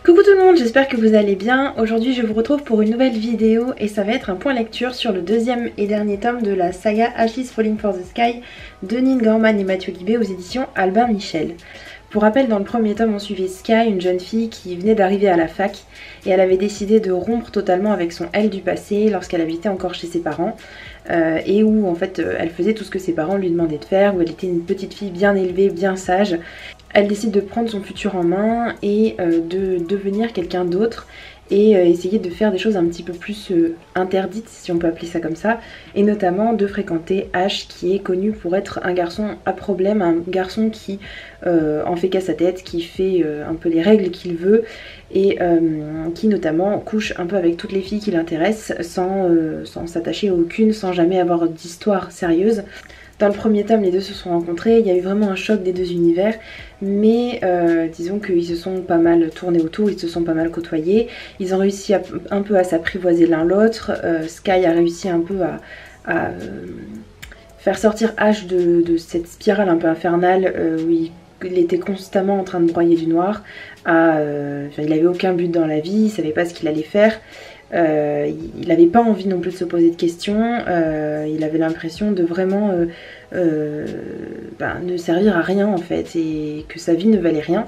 Coucou tout le monde, j'espère que vous allez bien. Aujourd'hui je vous retrouve pour une nouvelle vidéo et ça va être un point lecture sur le deuxième et dernier tome de la saga Ash is Falling for the Sky de Neil Gaiman et Mathieu Guibé aux éditions Albin Michel. Pour rappel, dans le premier tome on suivait Sky, une jeune fille qui venait d'arriver à la fac et elle avait décidé de rompre totalement avec son elle du passé lorsqu'elle habitait encore chez ses parents et où en fait elle faisait tout ce que ses parents lui demandaient de faire, où elle était une petite fille bien élevée, bien sage. Elle décide de prendre son futur en main et de devenir quelqu'un d'autre et essayer de faire des choses un petit peu plus interdites, si on peut appeler ça comme ça, et notamment de fréquenter Ash, qui est connu pour être un garçon à problème, un garçon qui en fait qu'à sa tête, qui fait un peu les règles qu'il veut et qui notamment couche un peu avec toutes les filles qui l'intéressent sans s'attacher à aucune, sans jamais avoir d'histoire sérieuse. Dans le premier tome, les deux se sont rencontrés, il y a eu vraiment un choc des deux univers, mais disons qu'ils se sont pas mal tournés autour, ils se sont pas mal côtoyés, ils ont réussi un peu à s'apprivoiser l'un l'autre. Sky a réussi un peu à faire sortir Ash de cette spirale un peu infernale où il était constamment en train de broyer du noir. Il n'avait aucun but dans la vie, il savait pas ce qu'il allait faire. Il n'avait pas envie non plus de se poser de questions, il avait l'impression de vraiment ne servir à rien en fait et que sa vie ne valait rien.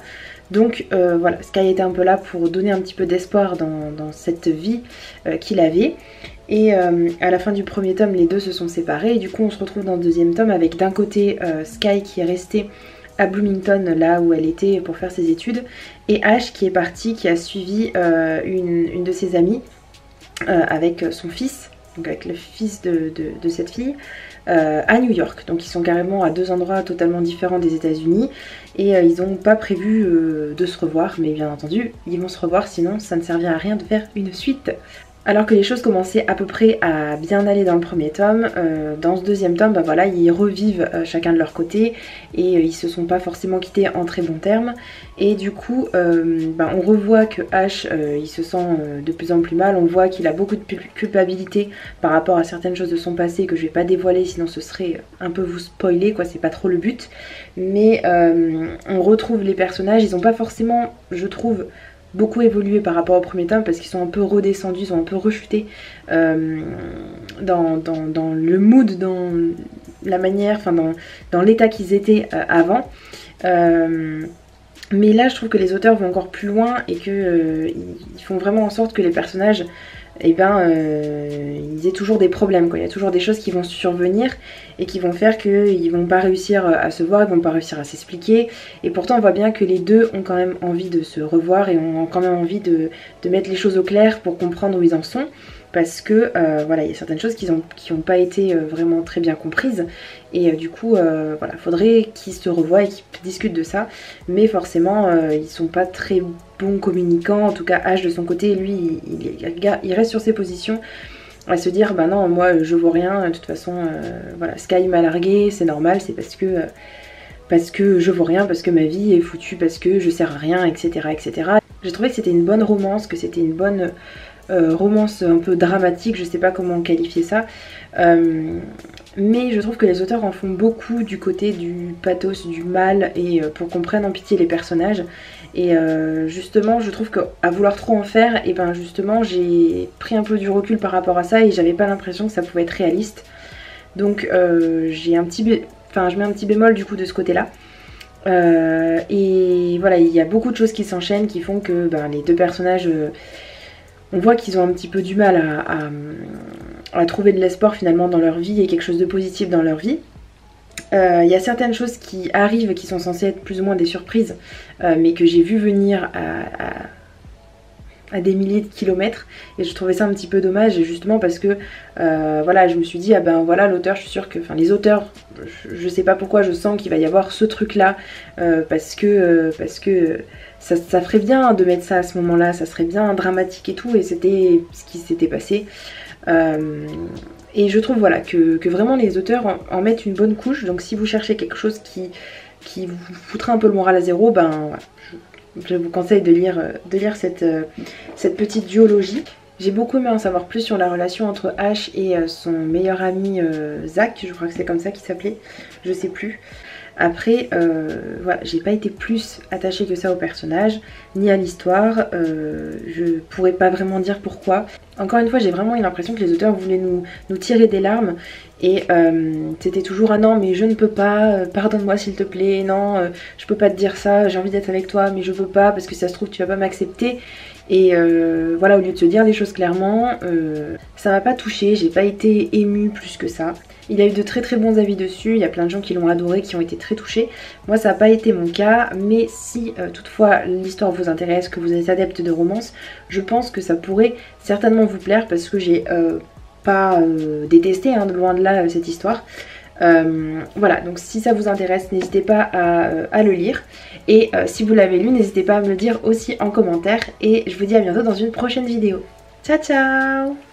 Donc voilà, Sky était un peu là pour donner un petit peu d'espoir dans cette vie qu'il avait. Et à la fin du premier tome, les deux se sont séparés et du coup on se retrouve dans le deuxième tome avec d'un côté Sky qui est restée à Bloomington, là où elle était pour faire ses études, et Ash qui est partie, qui a suivi une de ses amies avec son fils, donc avec le fils de cette fille, à New York. Donc ils sont carrément à deux endroits totalement différents des États-Unis et ils n'ont pas prévu de se revoir, mais bien entendu ils vont se revoir, sinon ça ne servira à rien de faire une suite. Alors que les choses commençaient à peu près à bien aller dans le premier tome, dans ce deuxième tome, voilà, ils revivent chacun de leur côté et ils se sont pas forcément quittés en très bons termes. Et du coup, on revoit que Ash, il se sent de plus en plus mal, on voit qu'il a beaucoup de culpabilité par rapport à certaines choses de son passé que je vais pas dévoiler, sinon ce serait un peu vous spoiler, quoi, c'est pas trop le but. Mais on retrouve les personnages, ils ont pas forcément, je trouve, beaucoup évolué par rapport au premier tome parce qu'ils sont un peu redescendus, ils sont un peu rechutés dans le mood, dans la manière, enfin dans l'état qu'ils étaient avant. Mais là je trouve que les auteurs vont encore plus loin et qu'ils font vraiment en sorte que les personnages ils aient toujours des problèmes, quoi. Il y a toujours des choses qui vont survenir et qui vont faire qu'ils vont pas réussir à se voir, ils vont pas réussir à s'expliquer. Et pourtant on voit bien que les deux ont quand même envie de se revoir et ont quand même envie de mettre les choses au clair pour comprendre où ils en sont. Parce que voilà, il y a certaines choses qui ont pas été vraiment très bien comprises. Et du coup, voilà, faudrait qu'ils se revoient et qu'ils discutent de ça. Mais forcément, ils sont pas très bons communicants. En tout cas, Ash de son côté, lui, il reste sur ses positions. À se dire, bah non, moi je vaux rien. De toute façon, voilà, Sky m'a largué, c'est normal, c'est parce que je vaux rien, parce que ma vie est foutue, parce que je sers à rien, etc. etc. J'ai trouvé que c'était une bonne romance, que c'était une bonne romance un peu dramatique, je sais pas comment qualifier ça, mais je trouve que les auteurs en font beaucoup du côté du pathos, du mal, et pour qu'on prenne en pitié les personnages. Et justement je trouve qu'à vouloir trop en faire, et ben justement j'ai pris un peu du recul par rapport à ça et j'avais pas l'impression que ça pouvait être réaliste. Donc je mets un petit bémol du coup de ce côté là. Et voilà, il y a beaucoup de choses qui s'enchaînent qui font que les deux personnages on voit qu'ils ont un petit peu du mal à trouver de l'espoir finalement dans leur vie et quelque chose de positif dans leur vie. Il y a certaines choses qui arrivent qui sont censées être plus ou moins des surprises, mais que j'ai vu venir à des milliers de kilomètres, et je trouvais ça un petit peu dommage, justement parce que voilà, je me suis dit, ah ben voilà, l'auteur, je suis sûre que, enfin les auteurs, je sais pas pourquoi je sens qu'il va y avoir ce truc là, parce que ça ferait bien de mettre ça à ce moment là, ça serait bien dramatique et tout, et c'était ce qui s'était passé. Et je trouve voilà que vraiment les auteurs en mettent une bonne couche. Donc si vous cherchez quelque chose qui vous foutrait un peu le moral à zéro, ben voilà, je vous conseille de lire cette petite duologie. J'ai beaucoup aimé en savoir plus sur la relation entre Ash et son meilleur ami Zach, je crois que c'est comme ça qu'il s'appelait, je sais plus. Après, voilà, j'ai pas été plus attachée que ça au personnage, ni à l'histoire, je pourrais pas vraiment dire pourquoi. Encore une fois, j'ai vraiment eu l'impression que les auteurs voulaient nous tirer des larmes, et c'était toujours « Ah non, mais je ne peux pas, pardonne-moi s'il te plaît, non, je peux pas te dire ça, j'ai envie d'être avec toi, mais je peux pas, parce que ça se trouve tu vas pas m'accepter ». Et voilà, au lieu de se dire les choses clairement, ça m'a pas touchée, j'ai pas été émue plus que ça. Il a eu de très très bons avis dessus, il y a plein de gens qui l'ont adoré, qui ont été très touchés. Moi ça n'a pas été mon cas, mais si toutefois l'histoire vous intéresse, que vous êtes adepte de romance, je pense que ça pourrait certainement vous plaire parce que j'ai pas détesté, hein, de loin de là, cette histoire. Voilà, donc si ça vous intéresse, n'hésitez pas à le lire. Et si vous l'avez lu, n'hésitez pas à me le dire aussi en commentaire. Et je vous dis à bientôt dans une prochaine vidéo. Ciao ciao!